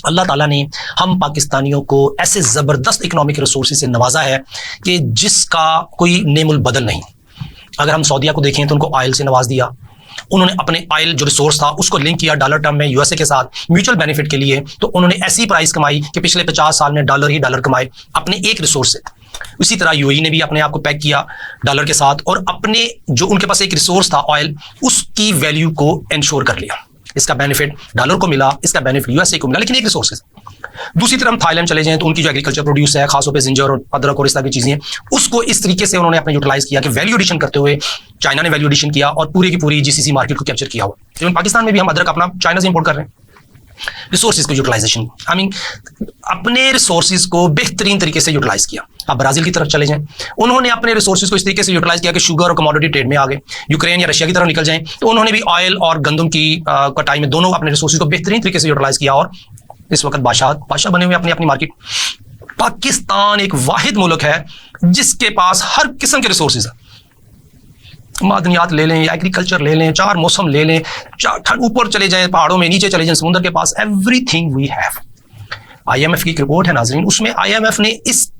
अल्लाह ताला ने हम पाकिस्तानियों को ऐसे ज़बरदस्त इकोनॉमिक रिसोर्सेज से नवाजा है कि जिसका कोई नेमुल बदल नहीं। अगर हम सऊदीया को देखें तो उनको ऑयल से नवाज दिया, उन्होंने अपने ऑयल जो रिसोर्स था उसको लिंक किया डॉलर टर्म में यूएसए के साथ म्यूचुअल बेनिफिट के लिए, तो उन्होंने ऐसी प्राइस कमाई कि पिछले 50 साल में डॉलर ही डॉलर कमाए अपने एक रिसोर्स से। उसी तरह यूएई ने भी अपने आप को पैक किया डॉलर के साथ और अपने जो उनके पास एक रिसोर्स था ऑयल, उसकी वैल्यू को इंश्योर कर लिया। इसका बेनिफिट डॉलर को मिला, इसका बेनिफिट यूएसए को मिला, लेकिन एक रिसोर्स से। दूसरी तरफ हम थाईलैंड चले जाएं तो उनकी जो एग्रीकल्चर प्रोड्यूस है, खासतौर पे जिंजर और अदरक और इस तरह की चीजें, उसको इस तरीके से उन्होंने अपने यूटिलाइज किया कि वैल्यू एडिशन करते हुए चाइना ने वैल्यू एडिशन किया और पूरी की पूरी जीसीसी मार्केट को कैप्चर किया हुआ। इवन पाकिस्तान में भी हम अदरक अपना चाइना से इंपोर्ट कर रहे हैं। रिसोर्सेज को यूटिलाइजेशन, अपने रिसोर्सेज को बेहतरीन तरीके से यूटिलाइज किया। आप ब्राजील की तरफ चले जाएं, उन्होंने अपने रिसोर्सेज को इस तरीके से यूटिलाइज किया कि शुगर और कमोडिटी ट्रेड में आ गए। यूक्रेन या रशिया की तरफ निकल जाएं तो उन्होंने भी ऑयल और गंदम की कटाई में दोनों अपने रिसोर्सेज को बेहतरीन तरीके से यूटिलाइज किया और इस वक्त बादशाह बने हुए अपनी अपनी मार्केट। पाकिस्तान एक वाहिद मुल्क है जिसके पास हर किस्म के रिसोर्सेज है। मादनियात ले लें या एग्रीकल्चर ले लें, 4 मौसम ले लें, ऊपर चले जाएं पहाड़ों में, नीचे चले जाएं समुद्र के पास, एवरीथिंग वी हैव। आईएमएफ की एक रिपोर्ट है नाजरीन, उसमें आईएमएफ ने इस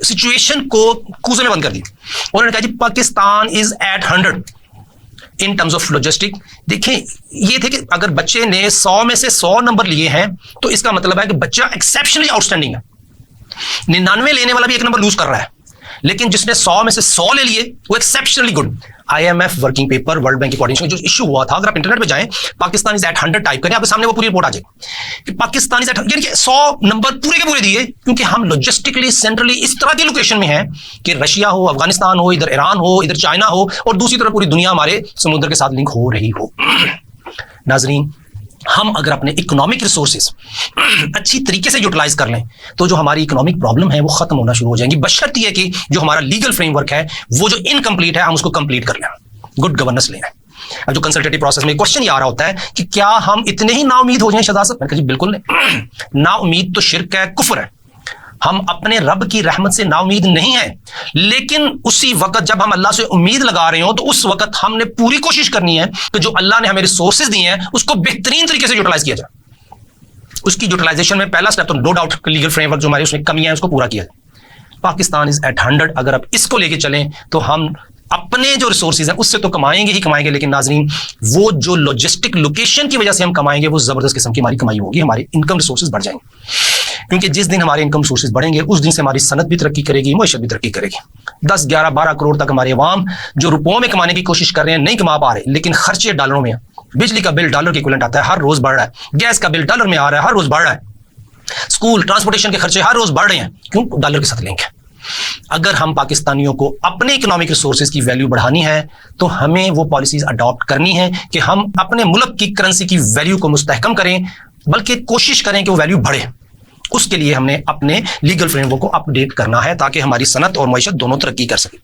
सिचुएशन को कूजे में बंद कर दी। उन्होंने कहा जी Pakistan is at 100 in terms of logistic. देखें, ये थे कि अगर बच्चे ने 100 में से 100 नंबर लिए हैं तो इसका मतलब है कि बच्चा एक्सेप्शनली आउटस्टैंडिंग है। 99 लेने वाला भी 1 नंबर लूज कर रहा है, लेकिन जिसने 100 में से 100 ले लिए वो exceptionally good. IMF working paper, world bank की कोऑर्डिनेशन जो इशू हुआ था, अगर आप इंटरनेट पे जाएं पाकिस्तान इज एट 100 टाइप करें, आपके सामने वो पूरी रिपोर्ट आ जाएगी कि पाकिस्तान इज एट 100, यानी कि 100 नंबर पूरे के पूरे दिए, क्योंकि हम लॉजिस्टिकली सेंट्रली इस तरह की लोकेशन में हैं कि रशिया हो, अफगानिस्तान हो, इधर ईरान हो, इधर चाइना हो और दूसरी तरफ पूरी दुनिया हमारे समुद्र के साथ लिंक हो रही हो। नाजरीन, हम अगर अपने इकोनॉमिक रिसोर्सेज अच्छी तरीके से यूटिलाइज कर लें तो जो हमारी इकोनॉमिक प्रॉब्लम है वो खत्म होना शुरू हो जाएंगी, बशर्ते है कि जो हमारा लीगल फ्रेमवर्क है वो जो इनकम्प्लीट है हम उसको कंप्लीट कर लें, गुड गवर्नेंस लें। अब जो कंसल्टेटिव प्रोसेस में क्वेश्चन ये आ रहा होता है कि क्या हम इतने ही नाउमीद हो जाएं शहजाद साहब? मैंने कहा जी बिल्कुल नहीं। नाउमीद तो शिर्क है, कुफ्र है। हम अपने रब की रहमत से नाउमीद नहीं है, लेकिन उसी वक्त जब हम अल्लाह से उम्मीद लगा रहे हो तो उस वक्त हमने पूरी कोशिश करनी है कि जो अल्लाह ने हमें रिसोर्सेज दिए हैं उसको बेहतरीन तरीके से यूटिलाइज किया जाए। उसकी यूटिलाइजेशन में पहला स्टेप तो नो डाउट लीगल फ्रेमवर्क जो हमारे उसमें कमियां हैं उसको पूरा किया जाए। पाकिस्तान इज एट 100, अगर आप इसको लेके चलें तो हम अपने जो रिसोर्सेज हैं उससे तो कमाएंगे ही कमाएंगे, लेकिन नाजरीन वो जो लॉजिस्टिक लोकेशन की वजह से हम कमाएंगे वो जबरदस्त किस्म की हमारी कमाई होगी, हमारे इनकम रिसोर्सेज बढ़ जाएंगे। क्योंकि जिस दिन हमारे इनकम सोर्सेज बढ़ेंगे उस दिन से हमारी सनत भी तरक्की करेगी, मईशत भी तरक्की करेगी। 10, 11, 12 करोड़ तक हमारे अवाम जो रुपयों में कमाने की कोशिश कर रहे हैं नहीं कमा पा रहे, लेकिन खर्चे डॉलरों में। बिजली का बिल डॉलर के इक्विवेलेंट आता है, हर रोज बढ़ रहा है। गैस का बिल डॉलर में आ रहा है, हर रोज बढ़ रहा है। स्कूल ट्रांसपोर्टेशन के खर्चे हर रोज बढ़ रहे हैं, क्यों? डॉलर के साथ लिंक है। अगर हम पाकिस्तानियों को अपने इकोनॉमिक रिसोर्सेज की वैल्यू बढ़ानी है तो हमें वो पॉलिसीज अडॉप्ट करनी है कि हम अपने मुल्क की करेंसी की वैल्यू को मुस्तहकम करें, बल्कि कोशिश करें कि वो वैल्यू बढ़े। उसके लिए हमने अपने लीगल फ्रेमवर्क को अपडेट करना है ताकि हमारी सनत और मईशत दोनों तरक्की कर सके।